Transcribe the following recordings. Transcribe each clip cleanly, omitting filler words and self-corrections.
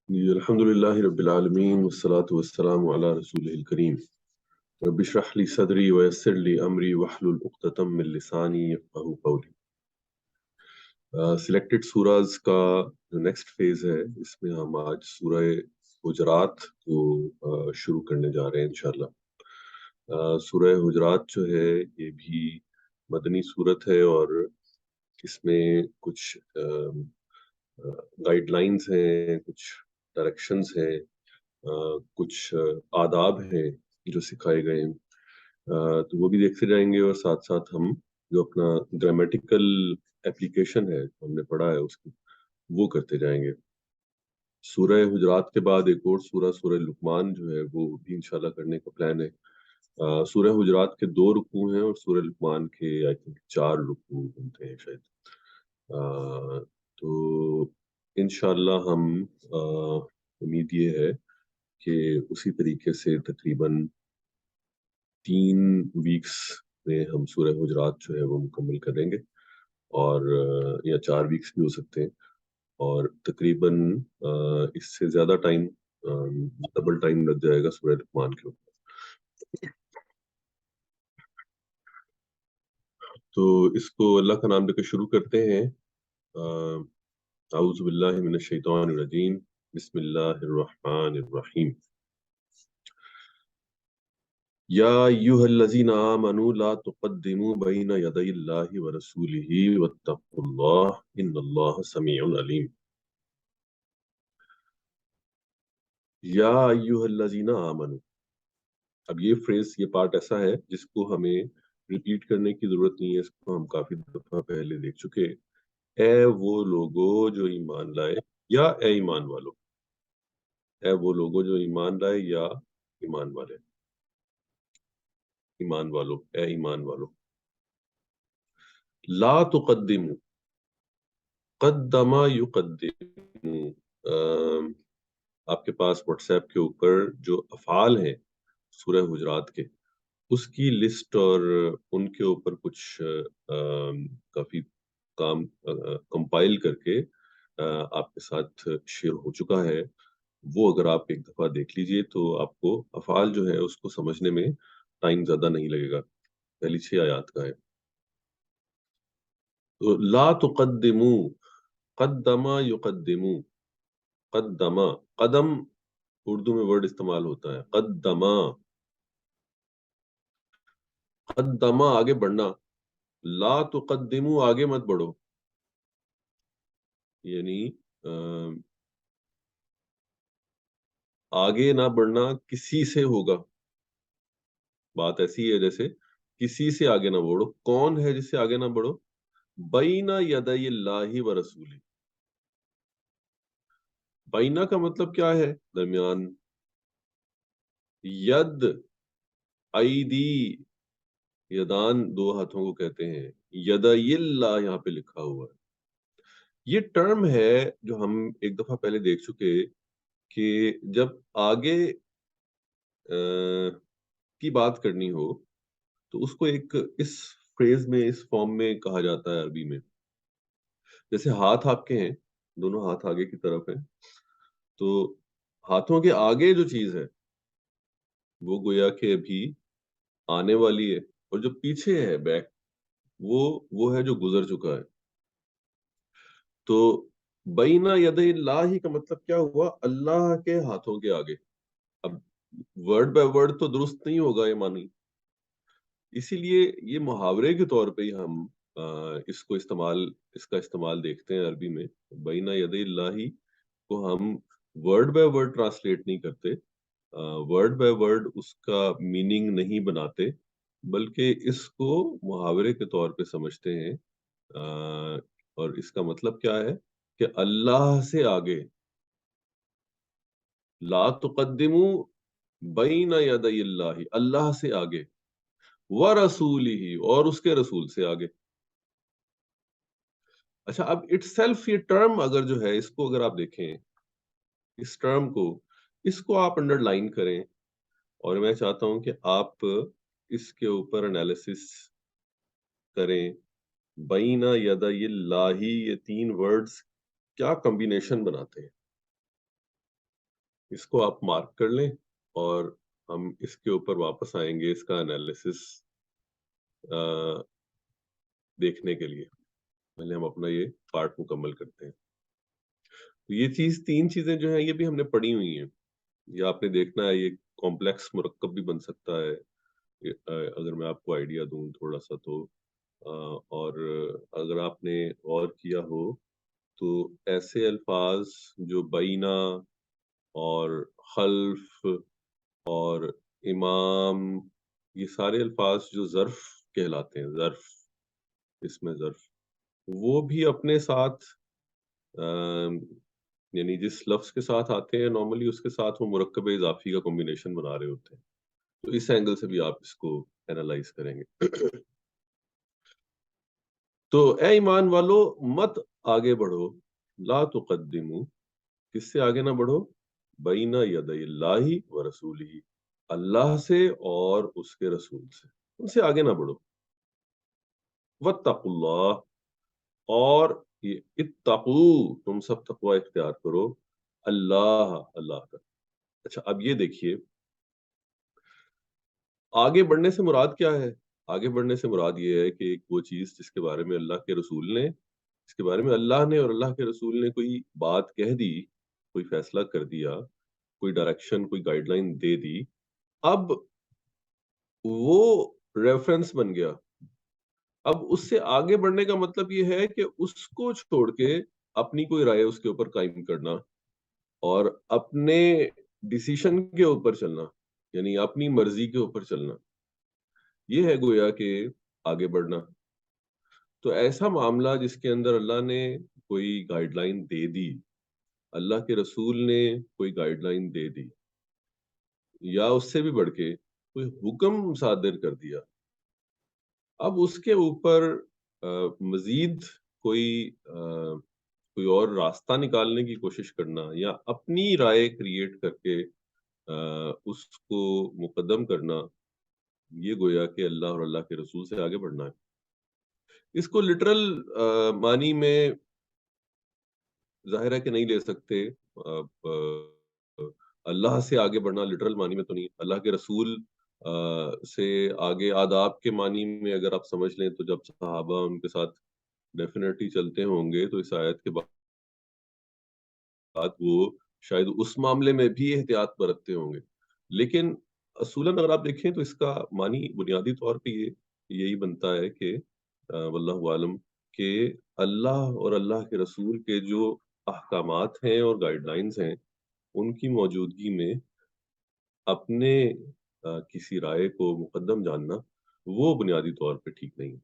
جی الحمدللہ رب العالمین والصلاة والسلام علی رسولہ الکریم رب اشرح لی صدری ویسر لی امری واحلل عقدۃ من لسانی یفقہوا قولی۔ سلیکٹڈ سوراز کا جو نیکسٹ فیز ہے، اس میں ہم آج سورہ حجرات کو شروع کرنے جا رہے ہیں انشاءاللہ۔ سورہ حجرات جو ہے یہ بھی مدنی سورت ہے، اور اس میں کچھ گائیڈ لائنز ہیں، کچھ ڈائریکشنز ہیں، کچھ آداب ہیں جو سکھائے گئے ہیں، تو وہ بھی دیکھتے جائیں گے، اور ساتھ ساتھ ہم جو اپنا گرامیٹیکل اپلیکیشن ہے ہم نے پڑھا ہے اس کی وہ کرتے جائیں گے۔ سورہ حجرات کے بعد ایک اور سورہ لقمان جو ہے وہ بھی انشاءاللہ کرنے کا پلان ہے۔ سورہ حجرات کے 2 رکوع ہیں، اور سورہ لقمان کے آئی تھنک 4 رکوع بنتے ہیں شاید۔ تو انشاءاللہ ہم امید یہ ہے کہ اسی طریقے سے تقریباً 3 ویکس میں ہم سورہ حجرات جو ہے وہ مکمل کریں گے، اور یا 4 ویکس بھی ہو سکتے ہیں، اور تقریباً اس سے زیادہ ٹائم ڈبل ٹائم لگ جائے گا سورہ لقمان کے اوپر۔ تو اس کو اللہ کا نام لے کے شروع کرتے ہیں۔ اعوذ باللہ من الشیطان الرجیم، بسم اللہ الرحمن الرحیم۔ یا ایھا الذین آمنوا لا تقدموا بین یدی اللہ ورسولہ واتقوا اللہ ان اللہ سمیع علیم۔ یا ایھا الذین آمنوا، اب یہ فریز، یہ پارٹ ایسا ہے جس کو ہمیں ریپیٹ کرنے کی ضرورت نہیں ہے، اس کو ہم کافی دفعہ پہلے دیکھ چکے۔ اے وہ لوگو جو ایمان لائے، یا اے ایمان والو، اے وہ لوگو جو ایمان لائے، یا ایمان والے، ایمان والو، اے ایمان والو۔ لا تقدموا، قدم یقدم، آپ کے پاس واٹس ایپ کے اوپر جو افعال ہیں سورہ حجرات کے، اس کی لسٹ اور ان کے اوپر کچھ کافی کام کمپائل کر کے آپ کے ساتھ شیئر ہو چکا ہے۔ وہ اگر آپ ایک دفعہ دیکھ لیجئے تو آپ کو افعال جو ہے اس کو سمجھنے میں ٹائم زیادہ نہیں لگے گا۔ پہلی 6 آیات کا ہے۔ تو لا تقدموا، قدم یقدموا، قدم، قدم اردو میں ورڈ استعمال ہوتا ہے، قدما، قدما آگے بڑھنا، لا تقدموا آگے مت بڑھو، یعنی آگے نہ بڑھنا کسی سے ہوگا۔ بات ایسی ہے جیسے کسی سے آگے نہ بڑھو، کون ہے جس سے آگے نہ بڑھو؟ بین یدی اللہ ورسولہ۔ بینا کا مطلب کیا ہے؟ درمیان۔ ید، ایدی، یدان 2 ہاتھوں کو کہتے ہیں، یدی اللہ یہاں پہ لکھا ہوا ہے۔ یہ ٹرم ہے جو ہم ایک دفعہ پہلے دیکھ چکے کہ جب آگے کی بات کرنی ہو تو اس کو ایک اس فریز میں، اس فارم میں کہا جاتا ہے عربی میں۔ جیسے ہاتھ آپ کے ہیں، دونوں ہاتھ آگے کی طرف ہیں، تو ہاتھوں کے آگے جو چیز ہے وہ گویا کہ ابھی آنے والی ہے، اور جو پیچھے ہے بیک، وہ ہے جو گزر چکا ہے۔ تو بینا یدی اللہ کا مطلب کیا ہوا؟ اللہ کے ہاتھوں کے آگے۔ اب ورڈ بائی ورڈ تو درست نہیں ہوگا یہ معنی، اسی لیے یہ محاورے کے طور پہ ہی ہم اس کا استعمال دیکھتے ہیں عربی میں۔ بینا یدی اللہ کو ہم ورڈ بائی ورڈ ٹرانسلیٹ نہیں کرتے، ورڈ بائی ورڈ اس کا میننگ نہیں بناتے، بلکہ اس کو محاورے کے طور پہ سمجھتے ہیں۔ اور اس کا مطلب کیا ہے کہ اللہ سے آگے، لا تقدموا بین یدی اللہ، اللہ سے آگے، ورسولہ، اور اس کے رسول سے آگے۔ اچھا، اب اٹ سیلف، یہ ٹرم اگر جو ہے اس کو اگر آپ دیکھیں، اس ٹرم کو، اس کو آپ انڈر لائن کریں، اور میں چاہتا ہوں کہ آپ اس کے اوپر انالیسس کریں۔ بینا یدی اللہ، یہ 3 ورڈز کیا کمبینیشن بناتے ہیں؟ اس کو آپ مارک کر لیں اور ہم اس کے اوپر واپس آئیں گے اس کا انالیسس دیکھنے کے لیے. پہلے ہم اپنا یہ پارٹ مکمل کرتے ہیں. تو یہ تین چیزیں جو ہیں یہ بھی ہم نے پڑھی ہوئی ہیں. یہ آپ نے دیکھنا ہے، یہ کمپلیکس مرکب بھی بن سکتا ہے اگر میں آپ کو آئیڈیا دوں تھوڑا سا تو. اور اگر آپ نے غور کیا ہو تو ایسے الفاظ جو بینہ اور خلف اور امام، یہ سارے الفاظ جو ظرف کہلاتے ہیں، ظرف، اس میں ظرف، وہ بھی اپنے ساتھ یعنی جس لفظ کے ساتھ آتے ہیں نارملی اس کے ساتھ وہ مرکب اضافی کا کمبینیشن بنا رہے ہوتے ہیں. تو اس اینگل سے بھی آپ اس کو اینالائز کریں گے. تو اے ایمان والو مت آگے بڑھو، لا تقدمو، کس سے آگے نہ بڑھو؟ بین یدی اللہ و رسولہ، اللہ سے اور اس کے رسول سے، ان سے آگے نہ بڑھو. واتقوا اللہ، اور یہ اتقو، تم سب تقوی اختیار کرو، اللہ کا. اچھا اب یہ دیکھیے آگے بڑھنے سے مراد کیا ہے؟ آگے بڑھنے سے مراد یہ ہے کہ ایک وہ چیز جس کے بارے میں اللہ کے رسول نے، اس کے بارے میں اللہ نے اور اللہ کے رسول نے کوئی بات کہہ دی، کوئی فیصلہ کر دیا، کوئی ڈائریکشن، کوئی گائیڈ لائن دے دی، اب وہ ریفرنس بن گیا. اب اس سے آگے بڑھنے کا مطلب یہ ہے کہ اس کو چھوڑ کے اپنی کوئی رائے اس کے اوپر قائم کرنا اور اپنے ڈیسیشن کے اوپر چلنا، یعنی اپنی مرضی کے اوپر چلنا، یہ ہے گویا کہ آگے بڑھنا. تو ایسا معاملہ جس کے اندر اللہ نے کوئی گائیڈ لائن دے دی، اللہ کے رسول نے کوئی گائیڈ لائن دے دی، یا اس سے بھی بڑھ کے کوئی حکم صادر کر دیا، اب اس کے اوپر مزید کوئی اور راستہ نکالنے کی کوشش کرنا یا اپنی رائے کریٹ کر کے اس کو مقدم کرنا، یہ گویا کہ اللہ اور اللہ کے رسول سے آگے بڑھنا ہے. اس کو لٹرل معنی میں ظاہر ہے کہ نہیں لے سکتے. اللہ سے آگے بڑھنا لٹرل معنی میں تو نہیں، اللہ کے رسول سے آگے آداب کے معنی میں اگر آپ سمجھ لیں تو جب صحابہ ان کے ساتھ ڈیفینیٹلی چلتے ہوں گے تو اس آیت کے بعد وہ شاید اس معاملے میں بھی احتیاط برتتے ہوں گے. لیکن اصولاً اگر آپ دیکھیں تو اس کا معنی بنیادی طور پہ یہی بنتا ہے کہ واللہ عالم، کہ اللہ اور اللہ کے رسول کے جو احکامات ہیں اور گائیڈ لائنز ہیں ان کی موجودگی میں اپنے کسی رائے کو مقدم جاننا وہ بنیادی طور پہ ٹھیک نہیں.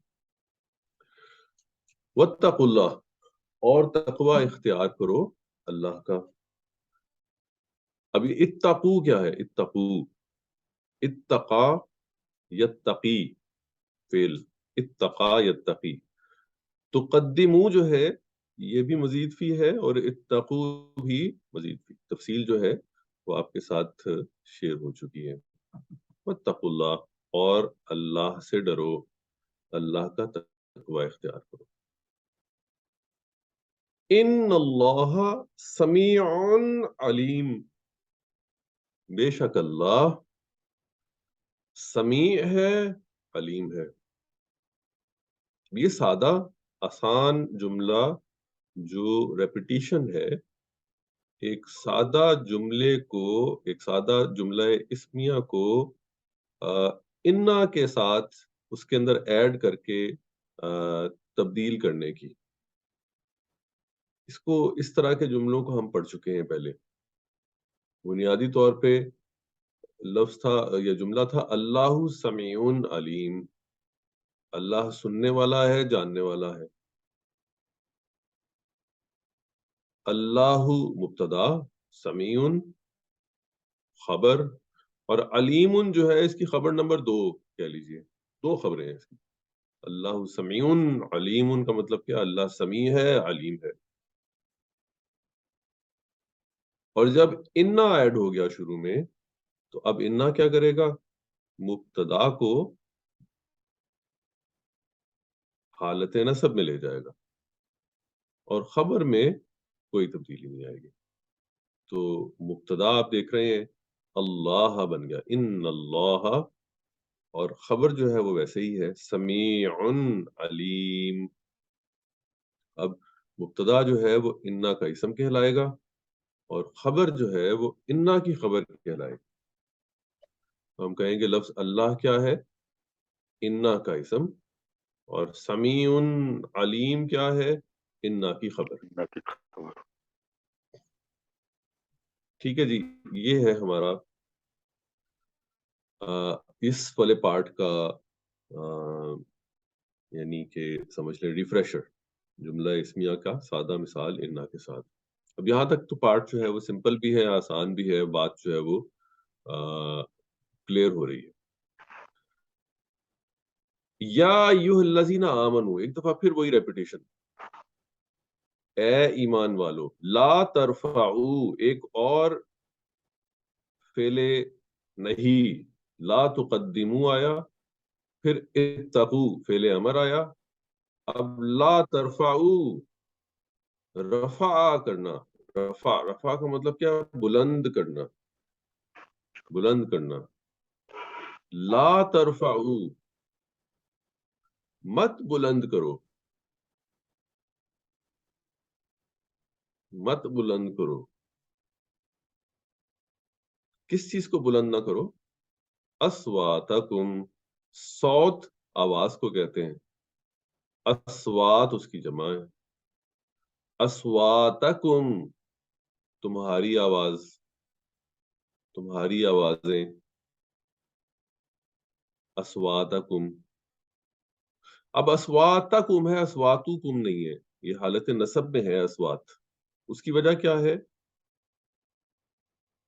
واتقوا اللہ، اور تقوی اختیار کرو اللہ کا. اب یہ اتقو کیا ہے؟ اتقو، اتقا یتقی، فعل اتقا یتقی. تقدمو جو ہے یہ بھی مزید فی ہے اور اتقو بھی مزید فی. تفصیل جو ہے وہ آپ کے ساتھ شیئر ہو چکی ہے. واتقوا اللہ، اور اللہ سے ڈرو، اللہ کا تقوی اختیار کرو. ان اللہ سمیع علیم، بے شک اللہ سمیع ہے، علیم ہے. یہ سادہ آسان جملہ جو ریپیٹیشن ہے، ایک سادہ جملے کو، ایک سادہ جملہ اسمیہ کو انا کے ساتھ اس کے اندر ایڈ کر کے تبدیل کرنے کی، اس کو اس طرح کے جملوں کو ہم پڑھ چکے ہیں پہلے. بنیادی طور پہ لفظ تھا یا جملہ تھا اللہ سمیع علیم، اللہ سننے والا ہے، جاننے والا ہے. اللہ مبتدا، سمیع خبر، اور علیم جو ہے اس کی خبر نمبر 2 کہہ لیجئے. 2 خبریں ہیں اس کی. اللہ سمیع علیم کا مطلب کیا؟ اللہ سمیع ہے، علیم ہے. اور جب انا ایڈ ہو گیا شروع میں تو اب انا کیا کرے گا؟ مبتدا کو حالت نصب میں لے جائے گا اور خبر میں کوئی تبدیلی نہیں آئے گی. تو مبتدا آپ دیکھ رہے ہیں اللہ بن گیا، ان اللہ، اور خبر جو ہے وہ ویسے ہی ہے سمیع علیم. اب مبتدا جو ہے وہ انا کا اسم کہلائے گا اور خبر جو ہے وہ انا کی خبر کہلائے گا. ہم کہیں گے لفظ اللہ کیا ہے؟ انا کا اسم. اور سمیع علیم کیا ہے؟ انا کی خبر. اللہ کی خبر. ٹھیک ہے جی، یہ ہے ہمارا اس والے پارٹ کا یعنی کہ سمجھ لیں ریفریشر، جملہ اسمیہ کا سادہ مثال انا کے ساتھ. اب یہاں تک تو پارٹ جو ہے وہ سمپل بھی ہے، آسان بھی ہے، بات جو ہے وہ کلیئر ہو رہی ہے. یا ایھا الذین آمنو، ایک دفعہ پھر وہی ریپیٹیشن، اے ایمان والو، لا ترفعو، ایک اور فعل نہیں، لا تقدمو آیا، پھر اتقو فعل امر آیا، اب لا ترفعو، رفع کرنا. رفع کا مطلب کیا؟ بلند کرنا، بلند کرنا. لا ترفعو، مت بلند کرو، مت بلند کرو. کس چیز کو بلند نہ کرو؟ اصواتکم، صوت آواز کو کہتے ہیں، اصوات اس کی جمع ہے. اصواتکم تمہاری آواز، تمہاری آوازیں. اصواتکم، اب اصواتکم ہے، اصواتکم نہیں ہے، یہ حالت نصب میں ہے اصوات. اس کی وجہ کیا ہے؟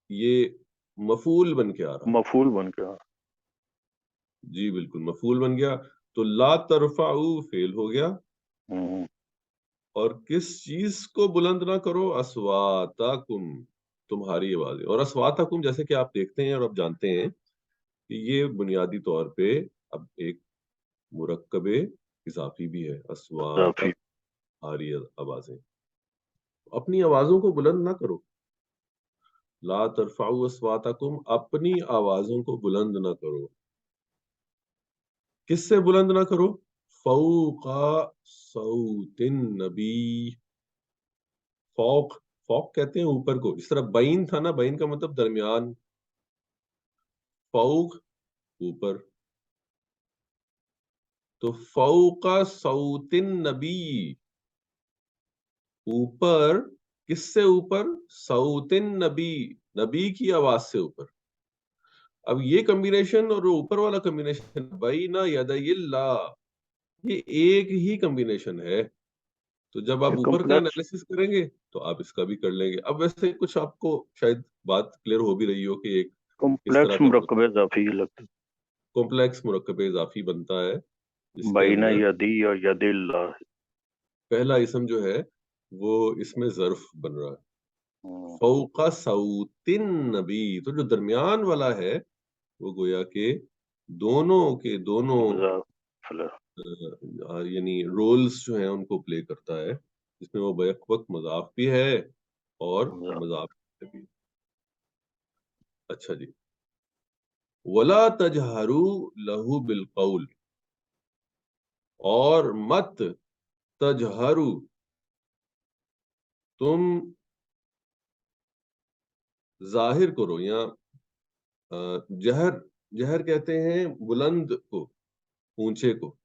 یہ مفعول بن کے آ رہا ہے. مفعول بن گیا. جی بالکل مفعول بن گیا. تو لا ترفعو فعل ہو گیا، ہوں. اور کس چیز کو بلند نہ کرو؟ اصواتکم، تمہاری آوازیں. اور اصواتکم جیسے کہ آپ دیکھتے ہیں اور آپ جانتے ہیں کہ یہ بنیادی طور پہ اب ایک مرکب اضافی بھی ہے. کافی. اصوات، تمہاری آوازیں. اپنی آوازوں کو بلند نہ کرو. لا ترفعوا اصواتکم، اپنی آوازوں کو بلند نہ کرو. کس سے بلند نہ کرو؟ فوق صوت النبی. فوق، فوق کہتے ہیں اوپر کو، جس طرح بین تھا نا، بین کا مطلب درمیان، فوق اوپر. تو فوق صوت النبی، اوپر، کس سے اوپر؟ صوت النبی، نبی کی آواز سے اوپر. اب یہ کمبینیشن اور اوپر والا کمبینیشن بین یدی اللہ، یہ ایک ہی کمبینیشن ہے. تو جب آپ اوپر کا کمپلیکس انالیسس کریں گے تو آپ اس کا بھی کر لیں گے. اب ویسے کچھ آپ کو شاید بات کلیئر ہو بھی رہی ہو کہ ایک اس طرح کمپلیکس کا مرکب اضافی لگتا کمپلیکس مرکب اضافی بنتا ہے، جس ہے. کے بین اندر یدی اور ید اللہ. پہلا اسم جو ہے وہ اس میں ظرف بن رہا ہے. ہوں. فوق صوت النبی، تو جو درمیان والا ہے وہ گویا کہ دونوں کے دونوں یعنی رولز جو ہیں ان کو پلے کرتا ہے، جس میں وہ بیک وقت مضاف بھی ہے اور مضاف بھی. اچھا جی، ولا تجہروا لہ بالقول، اور مت تجہروا، تم ظاہر کرو، یا جہر، جہر کہتے ہیں بلند کو، اونچے کو.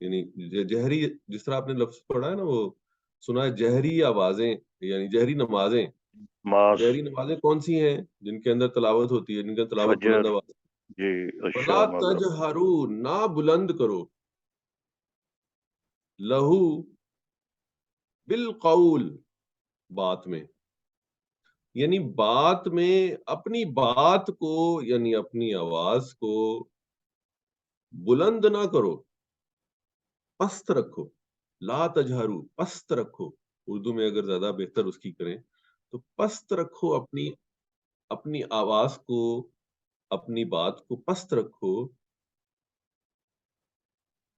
یعنی جہری، جس طرح آپ نے لفظ پڑھا ہے نا، وہ سنا ہے جہری آوازیں، یعنی جہری نمازیں. ماس. جہری نمازیں کون سی ہیں؟ جن کے اندر تلاوت ہوتی ہے، جن کے اندر تلاوت فجر. بلند آواز. جی. ولا عشاء مغرب. تجہروا، نہ بلند کرو، لہو بالقول، بات میں. یعنی بات میں اپنی بات کو، یعنی اپنی آواز کو بلند نہ کرو، پست رکھو. لا تجہروا، پست رکھو. اردو میں اگر زیادہ بہتر اس کی کریں تو پست رکھو، اپنی اپنی آواز کو، اپنی بات کو پست رکھو.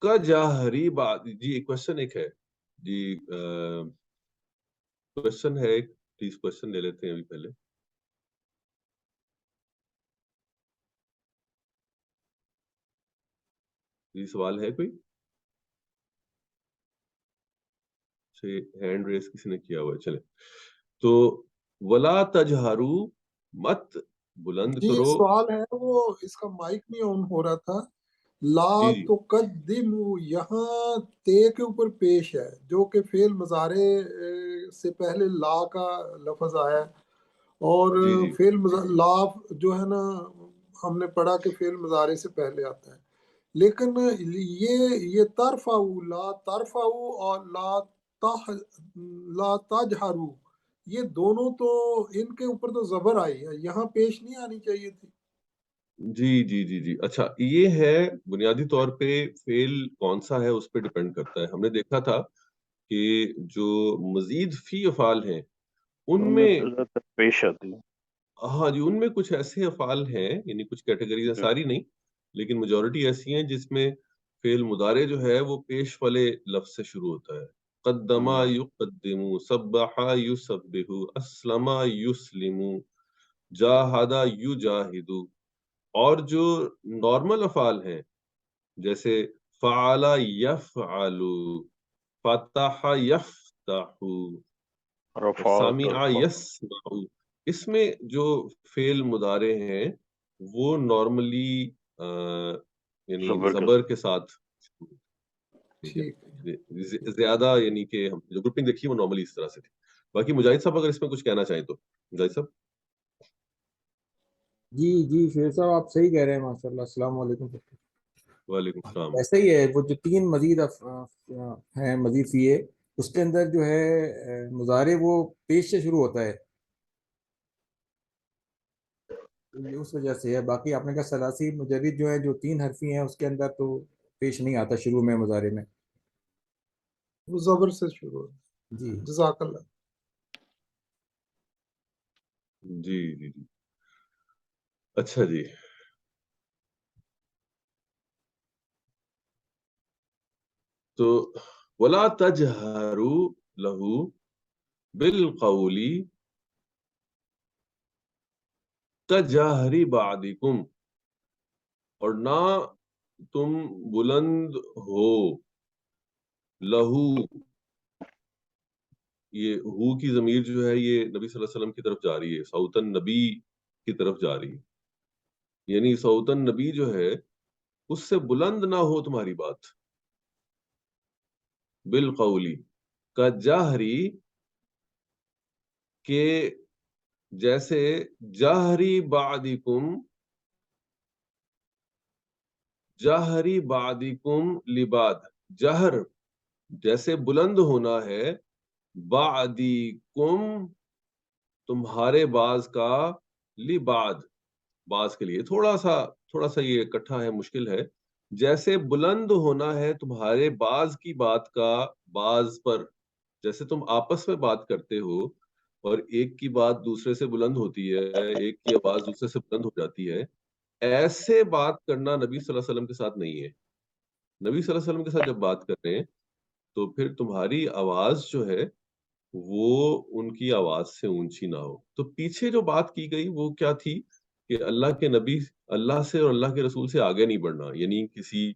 کجہری بات، جی کوشچن ایک ہے جی، کوشچن ہے ایک، پلیز کوشچن لے لیتے ہیں ابھی پہلے. یہ سوال ہے کوئی؟ ہینڈ ریس کسی نے کیا ہوا ہے، چلے تو ولا تجہرو، مت بلند جی کرو. سوال ہے وہ اس کا مائک نہیں آن ہو رہا تھا. لا جی جی تقدمو یہاں تے کے اوپر پیش ہے جو کہ فعل مضارع سے پہلے لا کا لفظ آیا ہے، اور جی جی لا جو ہے نا ہم نے پڑھا کہ فعل مضارع سے پہلے آتا ہے، لیکن یہ ترفعو، لا ترفعو اور لا تجہرو، یہ دونوں تو ان کے اوپر تو زبر آئی ہے، یہاں پیش نہیں آنی چاہیے تھی. جی جی جی جی اچھا، یہ ہے بنیادی طور پہ فعل کون سا ہے اس پہ ڈیپینڈ کرتا ہے. ہم نے دیکھا تھا کہ جو مزید فی افعال ہیں ان میں، زیادہ تر پیش آتی ہے. ہاں جی، ان میں کچھ ایسے افعال ہیں، یعنی کچھ کیٹیگریز ہیں، ساری نہیں لیکن میجورٹی ایسی ہیں جس میں فعل مضارع جو ہے وہ پیش والے لفظ سے شروع ہوتا ہے. قدما یقدمو، سبحا یسبحو، اسلما یسلمو، جاہدا یجاہدو. اور جو نارمل افعال ہیں جیسے فعل یفعل، فتح یفتح، اور رفع سامع ترفع. یسمع، اس میں جو فعل مضارع ہیں وہ نارملی یعنی زبر کے زبر کے ساتھ، ٹھیک ٹھیک ہے. ہے، زیادہ یعنی کہ ہم جو گروپنگ دیکھی وہ نارملی اس طرح سے تھی. باقی مجاہد صاحب اگر اس میں کچھ کہنا چاہیں تو مجاہد صاحب. جی جی شیر صاحب آپ صحیح کہہ رہے ہیں، ماشاء اللہ. السلام علیکم. وعلیکم السلام. ایسا ہی ہے، وہ جو تین مزید ہیں مزید فیے، اس کے اندر جو ہے مضارع وہ پیش سے شروع ہوتا ہے، یہ اس وجہ سے ہے. باقی آپ نے کہا ثلاثی مجرد جو ہے جو تین حرفی ہیں اس کے اندر تو پیش نہیں آتا شروع میں مضارع میں. وہ زبر سے شروع ہے. جی جزاک اللہ. جی جی جی اچھا جی. تو ولا تجہروا لہو بالقول کجہر بعضکم، اور نہ تم بلند ہو لہو، یہ ہو کی ضمیر جو ہے یہ نبی صلی اللہ علیہ وسلم کی طرف جا رہی ہے، صوتن نبی کی طرف جا رہی ہے. یعنی صوتن نبی جو ہے اس سے بلند نہ ہو تمہاری بات. بالقولی کجہری، کہ جیسے جہری بعضکم، جہری بعضکم لبعض، جہر جیسے بلند ہونا ہے، بعضکم تمہارے بعض کا، لبعض بعض کے لیے. تھوڑا سا یہ اکٹھا ہے، مشکل ہے. جیسے بلند ہونا ہے تمہارے بعض کی بات کا بعض پر، جیسے تم آپس میں بات کرتے ہو اور ایک کی بات دوسرے سے بلند ہوتی ہے، ایک کی آواز دوسرے سے بلند ہو جاتی ہے، ایسے بات کرنا نبی صلی اللہ علیہ وسلم کے ساتھ نہیں ہے. نبی صلی اللہ علیہ وسلم کے ساتھ جب بات کر رہے ہیں تو پھر تمہاری آواز جو ہے وہ ان کی آواز سے اونچی نہ ہو. تو پیچھے جو بات کی گئی وہ کیا تھی کہ اللہ کے نبی اللہ سے اور اللہ کے رسول سے آگے نہیں بڑھنا، یعنی کسی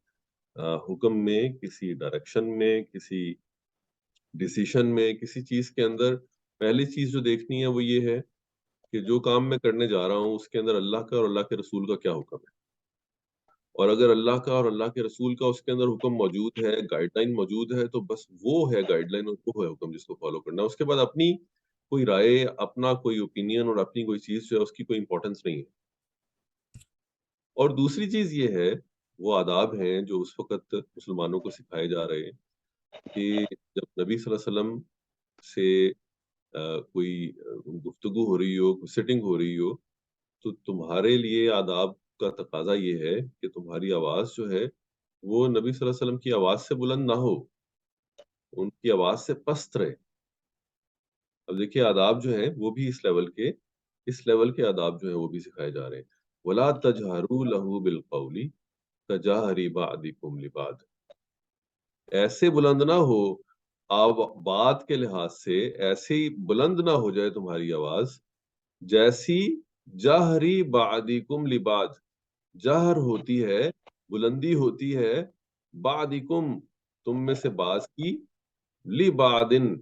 حکم میں، کسی ڈائریکشن میں، کسی ڈیسیشن میں، کسی چیز کے اندر پہلی چیز جو دیکھنی ہے وہ یہ ہے کہ جو کام میں کرنے جا رہا ہوں اس کے اندر اللہ کا اور اللہ کے رسول کا کیا حکم ہے. اور اگر اللہ کا اور اللہ کے رسول کا اس کے اندر حکم موجود ہے، گائیڈ لائن موجود ہے، تو بس وہ ہے گائیڈ لائن اور وہ ہے حکم جس کو فالو کرنا. اس کے بعد اپنی کوئی رائے، اپنا کوئی اوپینین اور اپنی کوئی چیز جو ہے اس کی کوئی امپورٹنس نہیں ہے. اور دوسری چیز یہ ہے، وہ آداب ہیں جو اس وقت مسلمانوں کو سکھائے جا رہے ہیں کہ جب نبی صلی اللہ علیہ وسلم سے کوئی گفتگو ہو رہی ہو، سٹنگ ہو رہی ہو، تو تمہارے لیے آداب کا تقاضا یہ ہے کہ تمہاری آواز جو ہے وہ نبی صلی اللہ علیہ وسلم کی آواز سے بلند نہ ہو، ان کی آواز سے پست رہے. اب دیکھیے آداب جو ہیں وہ بھی اس لیول کے آداب جو ہیں وہ بھی سکھائے جا رہے ہیں. وَلَا تَجْهَرُوا لَهُ بِالْقَوْلِ كَجَهْرِ بَعْضِكُمْ لِبَعْضٍ، ایسے بلند نہ ہو، بات کے لحاظ سے ایسی بلند نہ ہو جائے تمہاری آواز جیسی جہری بعضکم لبعض، جہر ہوتی ہے، بلندی ہوتی ہے بعدکم تم میں سے بعض کی، لبعدن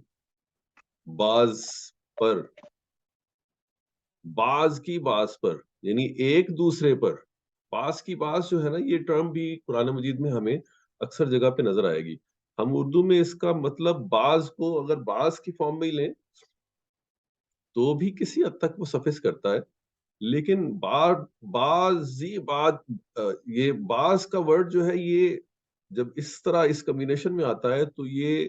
بعض پر، بعض کی بعض پر یعنی ایک دوسرے پر. بعض کی بعض جو ہے نا، یہ ٹرم بھی قرآن مجید میں ہمیں اکثر جگہ پہ نظر آئے گی. ہم اردو میں اس کا مطلب بعض کو اگر بعض کی فارم میں ہی لیں تو بھی کسی حد تک وہ سفس کرتا ہے، لیکن بعضی یہ بعض کا ورڈ جو ہے، یہ جب اس طرح اس کمبینیشن میں آتا ہے تو یہ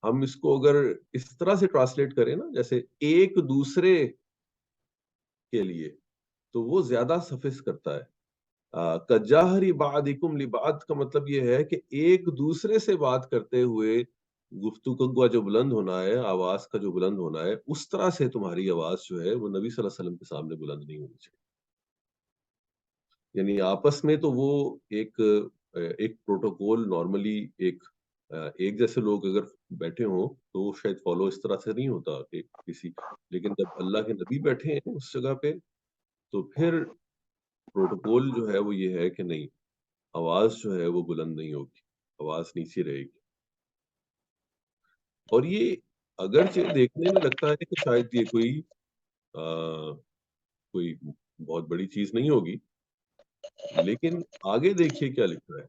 ہم اس کو اگر اس طرح سے ٹرانسلیٹ کریں نا، جیسے ایک دوسرے کے لیے، تو وہ زیادہ سفس کرتا ہے. کجاہری بعضکم لبعض کا مطلب یہ ہے کہ ایک دوسرے سے بات کرتے ہوئے گفتگو کا جو بلند ہونا ہے، آواز کا جو بلند ہونا ہے، اس طرح سے تمہاری آواز جو ہے وہ نبی صلی اللہ علیہ وسلم کے سامنے بلند نہیں ہونی چاہیے. یعنی آپس میں تو وہ ایک پروٹوکول نارملی ایک جیسے لوگ اگر بیٹھے ہوں تو وہ شاید فالو اس طرح سے نہیں ہوتا کہ کسی، لیکن جب اللہ کے نبی بیٹھے ہیں اس جگہ پہ تو پھر پروٹوکول جو ہے وہ یہ ہے کہ نہیں، آواز جو ہے وہ بلند نہیں ہوگی، آواز نیچی رہے گی. اور یہ اگرچہ دیکھنے میں لگتا ہے کہ شاید یہ کوئی بہت بڑی چیز نہیں ہوگی، لیکن آگے دیکھیے کیا لکھا ہے.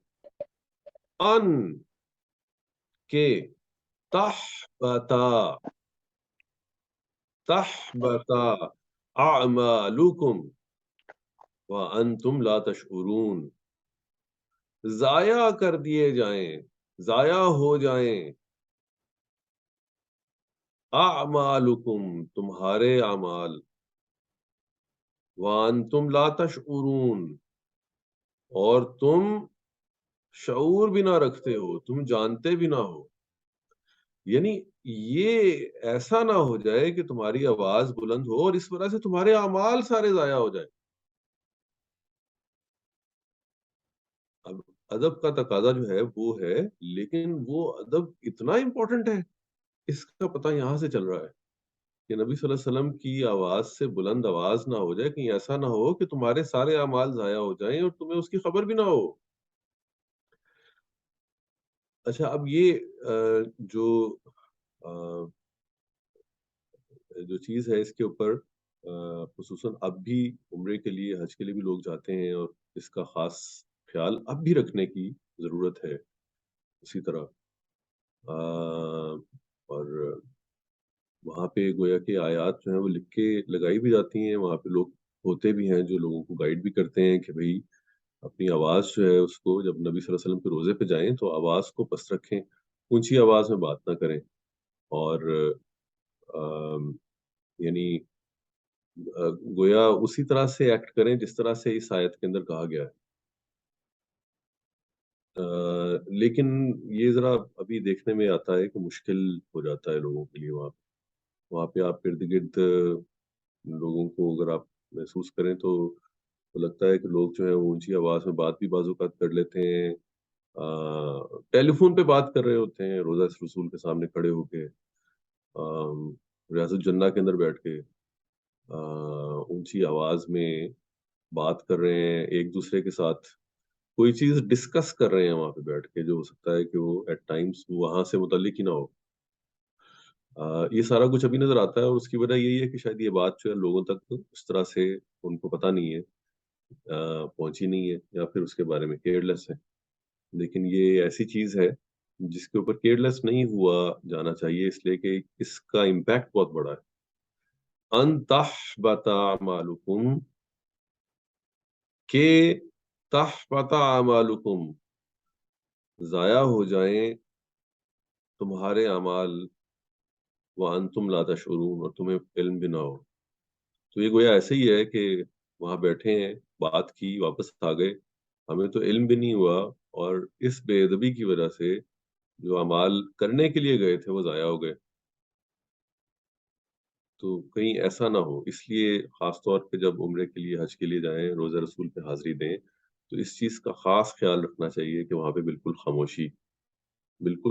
ان کے تحبطا اعمالکم وانتم لا تشعرون، ضائع کر دیے جائیں، ضائع ہو جائیں، اعمالکم تمہارے اعمال، وانتم لا تشعرون اور تم شعور بھی نہ رکھتے ہو، تم جانتے بھی نہ ہو. یعنی یہ ایسا نہ ہو جائے کہ تمہاری آواز بلند ہو اور اس وجہ سے تمہارے اعمال سارے ضائع ہو جائیں. اب ادب کا تقاضا جو ہے وہ ہے، لیکن وہ ادب اتنا امپورٹنٹ ہے، اس کا پتہ یہاں سے چل رہا ہے کہ نبی صلی اللہ علیہ وسلم کی آواز سے بلند آواز نہ ہو جائے، کہیں ایسا نہ ہو کہ تمہارے سارے اعمال ضائع ہو جائیں اور تمہیں اس کی خبر بھی نہ ہو. اچھا، اب یہ جو چیز ہے اس کے اوپر خصوصاً اب بھی عمرے کے لیے، حج کے لیے بھی لوگ جاتے ہیں، اور اس کا خاص خیال اب بھی رکھنے کی ضرورت ہے. اسی طرح اور وہاں پہ گویا کہ آیات جو ہیں وہ لکھ کے لگائی بھی جاتی ہیں، وہاں پہ لوگ ہوتے بھی ہیں جو لوگوں کو گائیڈ بھی کرتے ہیں کہ بھئی اپنی آواز جو ہے اس کو، جب نبی صلی اللہ علیہ وسلم کے روزے پہ جائیں تو آواز کو پست رکھیں، اونچی آواز میں بات نہ کریں، اور یعنی گویا اسی طرح سے ایکٹ کریں جس طرح سے اس آیت کے اندر کہا گیا ہے. لیکن یہ ذرا ابھی دیکھنے میں آتا ہے کہ مشکل ہو جاتا ہے لوگوں کے لیے. وہاں پہ آپ ارد گرد لوگوں کو اگر آپ محسوس کریں تو لگتا ہے کہ لوگ جو ہیں وہ اونچی آواز میں بات بھی بعض اوقات کر لیتے ہیں، ٹیلی فون پہ بات کر رہے ہوتے ہیں روزہ رسول کے سامنے کھڑے ہو کے، ریاض الجنہ کے اندر بیٹھ کے اونچی آواز میں بات کر رہے ہیں، ایک دوسرے کے ساتھ کوئی چیز ڈسکس کر رہے ہیں وہاں پہ بیٹھ کے، جو ہو سکتا ہے کہ وہ ایٹ ٹائمز وہاں سے متعلق ہی نہ ہو. یہ سارا کچھ ابھی نظر آتا ہے، اور اس کی وجہ یہی ہے کہ شاید یہ بات جو ہے لوگوں تک اس طرح سے ان کو پتہ نہیں ہے، پہنچی نہیں ہے، یا پھر اس کے بارے میں کیئر لیس ہے. لیکن یہ ایسی چیز ہے جس کے اوپر کیئر لیس نہیں ہوا جانا چاہیے، اس لیے کہ اس کا امپیکٹ بہت بڑا ہے. ان تحبط اعمالکم، کہ تحبط اعمالکم ضائع ہو جائیں تمہارے اعمال، وانتم لا تشعرون اور تمہیں علم بھی نہ ہو. تو یہ گویا ایسے ہی ہے کہ وہاں بیٹھے ہیں، بات کی، واپس آ گئے، ہمیں تو علم بھی نہیں ہوا، اور اس بے ادبی کی وجہ سے جو اعمال کرنے کے لیے گئے تھے وہ ضائع ہو گئے. تو کہیں ایسا نہ ہو، اس لیے خاص طور پہ جب عمرے کے لیے، حج کے لیے جائیں، روزہ رسول پہ حاضری دیں، تو اس چیز کا خاص خیال رکھنا چاہیے کہ وہاں پہ بالکل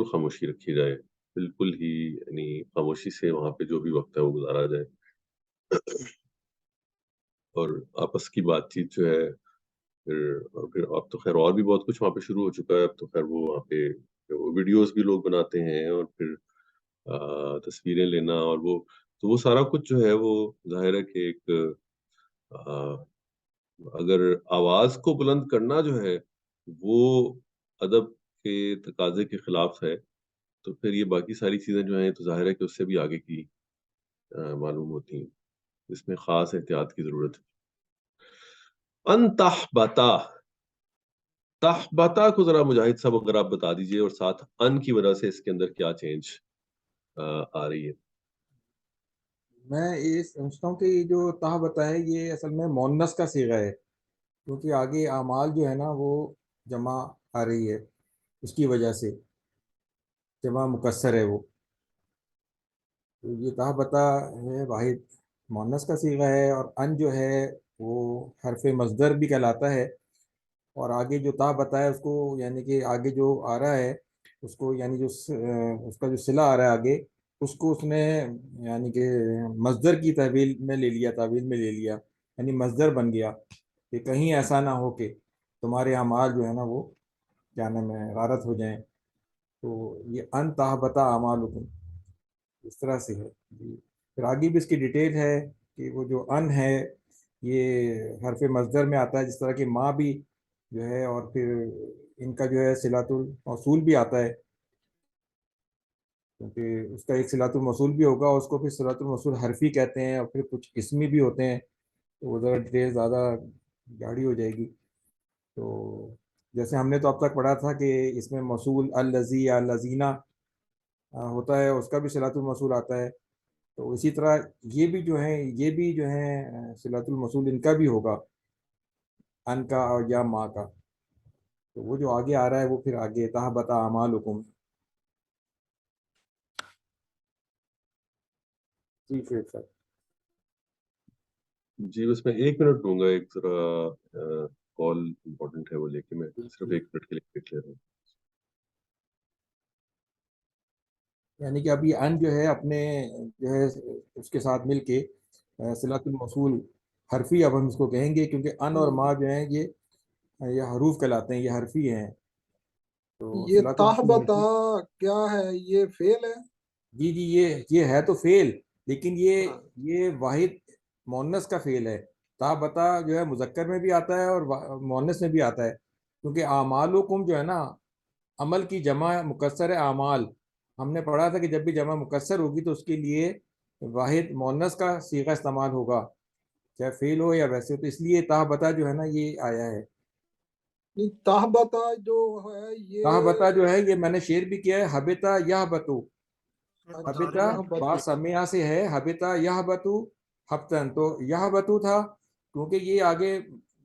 خاموشی رکھی جائے، بالکل ہی یعنی خاموشی سے وہاں پہ جو بھی وقت ہے وہ گزارا جائے، اور آپس کی بات چیت جو ہے پھر اب تو خیر اور بھی بہت کچھ وہاں پہ شروع ہو چکا ہے. اب تو خیر وہ وہاں پہ ویڈیوز بھی لوگ بناتے ہیں اور پھر تصویریں لینا اور وہ سارا کچھ جو ہے وہ ظاہر ہے کہ ایک اگر آواز کو بلند کرنا جو ہے وہ ادب کے تقاضے کے خلاف ہے تو پھر یہ باقی ساری چیزیں جو ہیں تو ظاہر ہے کہ اس سے بھی آگے کی معلوم ہوتی ہیں. اس میں خاص احتیاط کی ضرورت ہے. ان تحبتا کو ذرا مجاہد صاحب اگر آپ بتا دیجئے اور ساتھ ان کی وجہ سے اس کے اندر کیا چینج آ رہی ہے. میں یہ سمجھتا ہوں کہ یہ جو تحبتا ہے یہ اصل میں مونس کا صیغہ ہے، کیونکہ آگے اعمال جو ہے نا وہ جمع آ رہی ہے، اس کی وجہ سے جمع مکسر ہے وہ. تو یہ تحبتا ہے واحد مونس کا صیغہ ہے، اور ان جو ہے وہ حرف مصدر بھی کہلاتا ہے. اور آگے جو تحبتا ہے اس کو یعنی کہ آگے جو آ رہا ہے اس کو یعنی جو اس کا جو صلہ آ رہا ہے آگے اس کو اس نے یعنی کہ مصدر کی تعویل میں لے لیا، یعنی مصدر بن گیا کہ کہیں ایسا نہ ہو کہ تمہارے اعمال جو ہے نا وہ کیا نام ہے غارت ہو جائیں. تو یہ ان تحبتا اعمالکم اس طرح سے ہے جی. پھر آگے بھی اس کی ڈیٹیل ہے کہ وہ جو ان ہے یہ حرف مصدر میں آتا ہے، جس طرح کہ ماں بھی جو ہے، اور پھر ان کا جو ہے صلات الموصول بھی آتا ہے، کیونکہ اس کا ایک صلات الموصول بھی ہوگا، اس کو پھر صلات الموصول حرفی کہتے ہیں، اور پھر کچھ اسمی بھی ہوتے ہیں. تو وہ ذرا ڈیٹیل زیادہ گاڑی ہو جائے گی. تو جیسے ہم نے تو اب تک پڑھا تھا کہ اس میں موصول الذی یا الذین ہوتا ہے، اس کا بھی صلات الموصول آتا ہے. تو اسی طرح یہ بھی جو ہیں صلات الموصول ان کا بھی ہوگا، ان کا اور یا ماں کا. تو وہ جو آگے آ رہا ہے وہ پھر آگے تحبط اعمالکم. جی پھر سر جی بس میں 1 منٹ دوں گا، ایک ذرا کال امپورٹنٹ ہے وہ لے کے میں صرف 1 منٹ کے لیے دیکھ لے رہا ہوں. یعنی کہ اب یہ ان جو ہے اپنے جو ہے اس کے ساتھ مل کے صلات الموصول حرفی اب ہم اس کو کہیں گے، کیونکہ ان اور ما جو ہیں یہ حروف کہلاتے ہیں، یہ حرفی ہیں. تو یہ صلات الموصول تحبتا حرفی. کیا ہے؟ یہ فعل ہے؟ جی یہ ہے تو فعل، لیکن ہاں یہ واحد مؤنث کا فعل ہے. تا بتا جو ہے مذکر میں بھی آتا ہے اور مؤنث میں بھی آتا ہے، کیونکہ اعمالکم جو ہے نا عمل کی جمع مکسر ہے اعمال. ہم نے پڑھا تھا کہ جب بھی جمع مکسر ہوگی تو اس کے لیے واحد مؤنث کا صیغہ استعمال ہوگا، چاہے فعل ہو یا ویسے. تو اس لیے تا بتا جو ہے نا یہ آیا ہے. نہیں، تحبتا جو ہے تا یہ بتا جو ہے یہ میں نے شعر بھی کیا ہے، حبتا یا بتو. اچھا حبتا یہ با سمیہ سے ہے، حبتا یہ بتو حبتن. تو یہ بتو تھا کیونکہ یہ آگے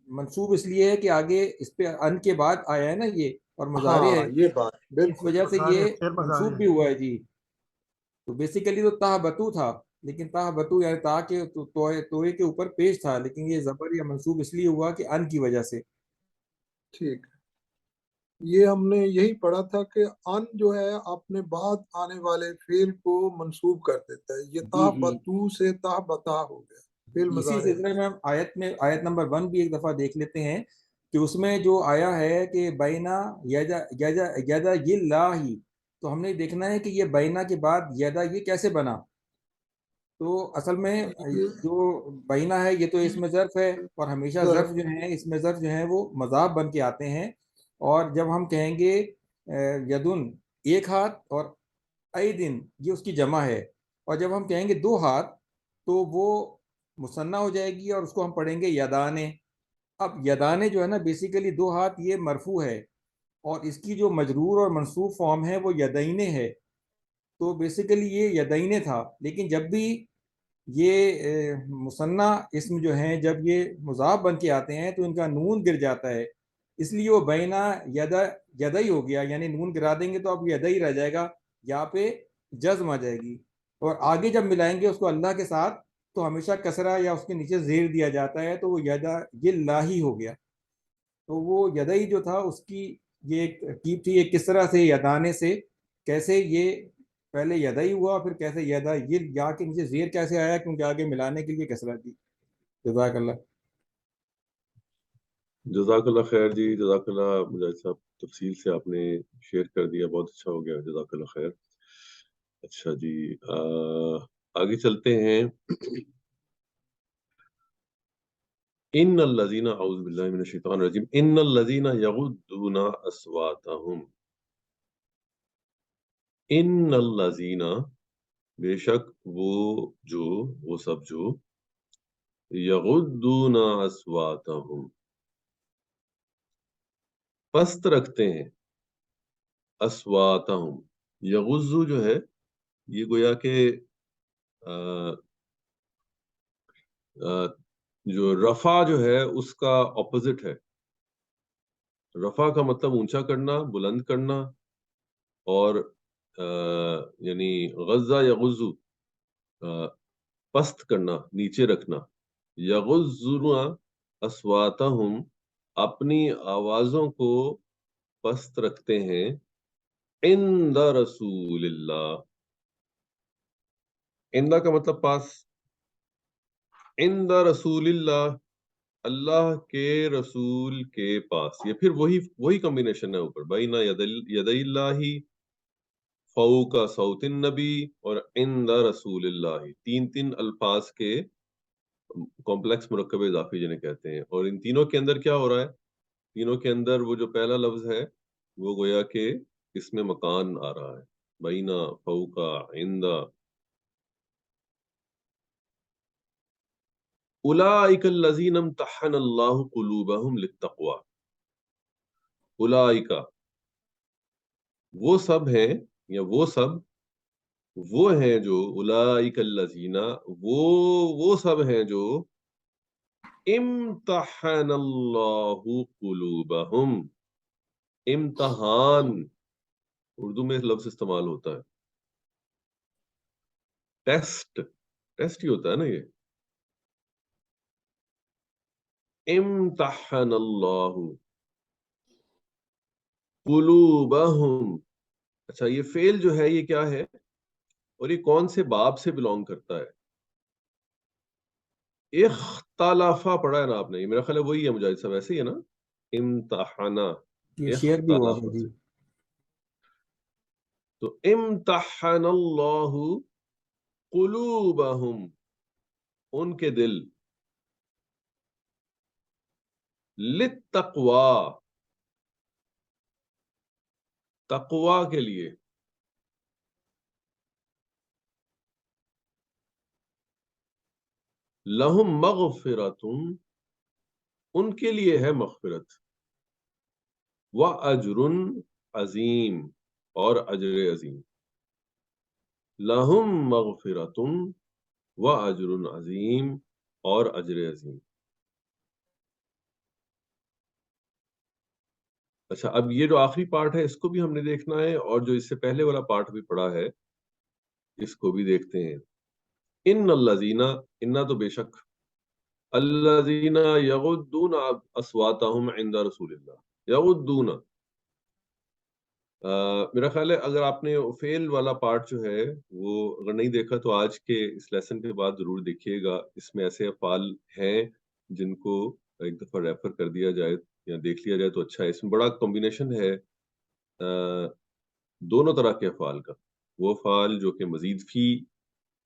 منصوب اس لیے ہے کہ آگے اس پہ ان کے بعد آیا ہے نا یہ، اور مضارع ہاں ہے، یہ بات اس بالکل. وجہ سے یہ منصوب بھی ہوا ہے جی. تو بیسیکلی تو تاہ بتو تھا، لیکن تاہ بتو یعنی تا کے توئے کے اوپر پیش تھا، لیکن یہ زبر یا منصوب اس لیے ہوا کہ ان کی وجہ سے. ٹھیک ہے. یہ ہم نے یہی پڑھا تھا کہ ان جو ہے اپنے بعد آنے والے فعل کو منسوب کر دیتا ہے. یہ جی تحبتو سے تحبتا ہو گیا، فعل اسی مضارع. سلسلے میں ہم آیت نمبر 1 بھی ایک دفعہ دیکھ لیتے ہیں کہ اس میں جو آیا ہے کہ بینا یدا یہ لا ہی، تو ہم نے دیکھنا ہے کہ یہ بینا کے بعد یدا یہ کیسے بنا. تو اصل میں یہ جو بینا ہے یہ تو اس میں ظرف ہے، اور ہمیشہ ظرف جو ہیں اس میں ظرف جو ہیں وہ مضاف بن کے آتے ہیں. اور جب ہم کہیں گے یدن ایک ہاتھ اور دن یہ اس کی جمع ہے، اور جب ہم کہیں گے 2 ہاتھ تو وہ مثنیٰ ہو جائے گی، اور اس کو ہم پڑھیں گے یدانے. اب یدانے جو ہے نا بیسیکلی 2 ہاتھ یہ مرفوع ہے، اور اس کی جو مجرور اور منصوب فارم ہے وہ یدینے ہے. تو بیسیکلی یہ یدینے تھا، لیکن جب بھی یہ مثنیٰ اسم جو ہیں جب یہ مضاف بن کے آتے ہیں تو ان کا نون گر جاتا ہے، اس لیے وہ بینا یدئی ہو گیا. یعنی نون گرا دیں گے تو اب یدئی رہ جائے گا، یہاں پہ جزم آ جائے گی. اور آگے جب ملائیں گے اس کو اللہ کے ساتھ تو ہمیشہ کسرہ یا اس کے نیچے زیر دیا جاتا ہے، تو وہ یہ لاہی ہو گیا. تو وہ یدئی جو تھا اس کی یہ ایک ترکیب تھی، یہ کس طرح سے یدانے سے کیسے یہ پہلے یدئی ہوا، پھر کیسے یدا یہ یا کے نیچے زیر کیسے آیا، کیونکہ آگے ملانے کے لیے کسرہ تھی. جزاک اللہ. جزاک اللہ خیر جی، جزاک اللہ مجاہد صاحب، تفصیل سے آپ نے شیئر کر دیا، بہت اچھا ہو گیا، جزاک اللہ خیر۔ اچھا جی، آگے چلتے ہیں۔ ان الذین، اعوذ باللہ من الشیطان الرجیم، ان الذین یغضون اصواتهم، ان الذین، بے شک وہ سب جو یغضون اصواتهم، پست رکھتے ہیں، اصواتهم، یغض جو ہے یہ گویا کہ جو رفع جو ہے اس کا اپوزٹ ہے۔ رفع کا مطلب اونچا کرنا، بلند کرنا، اور یعنی غزہ یغزو، پست کرنا، نیچے رکھنا۔ یغضون اصواتہم، اپنی آوازوں کو پست رکھتے ہیں، عند رسول اللہ، عند کا مطلب پاس، عند رسول اللہ، اللہ کے رسول کے پاس۔ یہ پھر وہی کمبینیشن ہے اوپر، بین یدی اللہ، فوق صوت النبی، اور عند رسول اللہ، تین الفاظ کے کمپلیکس مرکب اضافی جنہیں کہتے ہیں۔ اور ان تینوں کے اندر کیا ہو رہا ہے؟ تینوں کے اندر وہ جو پہلا لفظ ہے وہ گویا کہ اس میں مکان آ رہا ہے، بین، فوق، عند۔ اولئک الذین امتحن اللہ قلوبہم للتقوی، اولئک وہ سب ہیں، یا وہ ہیں جو، اولئک الذین وہ سب ہیں جو، امتحن اللہ قلوبہم، امتحان اردو میں لفظ استعمال ہوتا ہے، ٹیسٹ ہی ہوتا ہے نا یہ، امتحن اللہ قلوبہم۔ اچھا، یہ فعل جو ہے یہ کیا ہے اور یہ کون سے باب سے بلونگ کرتا ہے؟ اختلافہ پڑھا ہے نا آپ نے، یہ میرا خیال ہے وہی ہے مجاہد صاحب، ایسے ہی ہے نا، امتحانہ، یہ شیئر بھی ہوا تھا اختلافہ جی۔ سے۔ تو امتحن اللہ قلوبہم، ان کے دل، للتقوی، تقوی کے لیے، لہم مغفرۃ، ان کے لیے ہے مغفرت، وَأَجْرٌ عظیم، اور اجر عظیم، لہم مغفرۃ وَأَجْرٌ عظیم، اور اجر عظیم۔ اچھا، اب یہ جو آخری پارٹ ہے اس کو بھی ہم نے دیکھنا ہے، اور جو اس سے پہلے والا پارٹ بھی پڑھا ہے اس کو بھی دیکھتے ہیں۔ ان الذین، انا تو بے شک، الذین یغضون اصواتہم عند رسول اللہ، یغضون، میرا خیال ہے اگر آپ نے فعل والا پارٹ جو ہے وہ اگر نہیں دیکھا تو آج کے اس لیسن کے بعد ضرور دیکھیے گا، اس میں ایسے افعال ہیں جن کو ایک دفعہ ریفر کر دیا جائے یا دیکھ لیا جائے تو اچھا ہے۔ اس میں بڑا کمبینیشن ہے دونوں طرح کے افعال کا، وہ افعال جو کہ مزید فی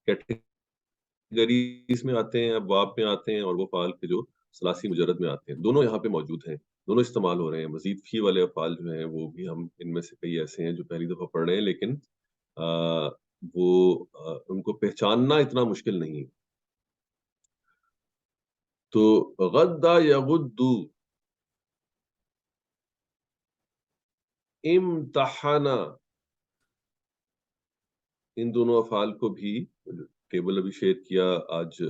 کیٹیگریز میں آتے ہیں، ابواب میں آتے ہیں، اور وہ افعال کے جو ثلاثی مجرد میں آتے ہیں، دونوں یہاں پہ موجود ہیں، دونوں استعمال ہو رہے ہیں۔ مزید فی والے افعال جو ہیں وہ بھی ہم ان میں سے کئی ایسے ہیں جو پہلی دفعہ پڑھ رہے ہیں، لیکن ان کو پہچاننا اتنا مشکل نہیں۔ تو غدا یغدو، امتحانا، ان دونوں افعال کو بھی ٹیبل ابھی شیئر کیا، آج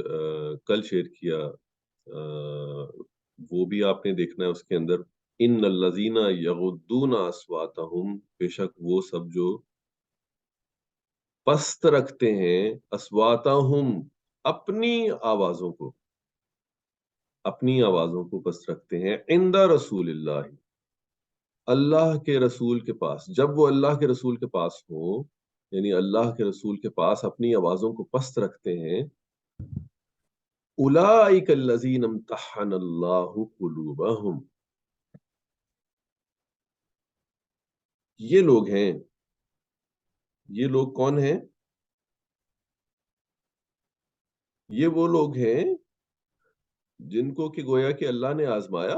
کل شیئر کیا، وہ بھی آپ نے دیکھنا ہے۔ اس کے اندر ان الذین یغضون اصواتہم، بے شک وہ سب جو پست رکھتے ہیں، اصواتہم، اپنی آوازوں کو، اپنی آوازوں کو پست رکھتے ہیں، عند رسول اللہ، اللہ کے رسول کے پاس، جب وہ اللہ کے رسول کے پاس ہوں، یعنی اللہ کے رسول کے پاس اپنی آوازوں کو پست رکھتے ہیں۔ اولئک الذین امتحن اللہ قلوبہم، یہ لوگ ہیں. یہ لوگ کون ہیں؟ یہ وہ لوگ ہیں جن کو کہ گویا کہ اللہ نے آزمایا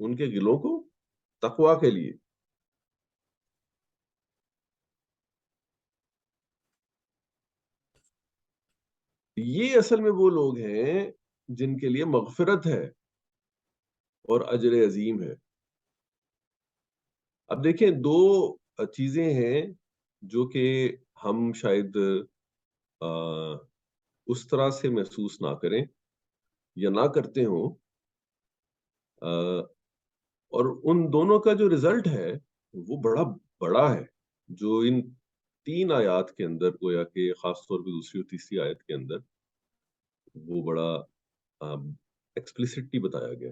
ان کے دلوں کو تقویٰ کے لیے. یہ اصل میں وہ لوگ ہیں جن کے لیے مغفرت ہے اور اجر عظیم ہے. اب دیکھیں دو چیزیں ہیں جو کہ ہم شاید اس طرح سے محسوس نہ کریں یا نہ کرتے ہوں، اور ان دونوں کا جو رزلٹ ہے وہ بڑا بڑا ہے، جو ان 3 آیات کے اندر گویا کہ خاص طور پہ دوسری اور تیسری آیت کے اندر وہ بڑا ایکسپلیسٹلی بتایا گیا.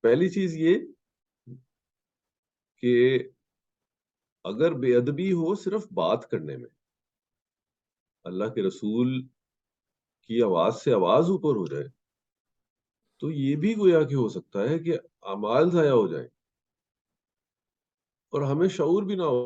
پہلی چیز یہ کہ اگر بے ادبی ہو صرف بات کرنے میں، اللہ کے رسول کی آواز سے آواز اوپر ہو جائے، تو یہ بھی گویا کہ ہو سکتا ہے کہ اعمال ضائع ہو جائیں اور ہمیں شعور بھی نہ ہو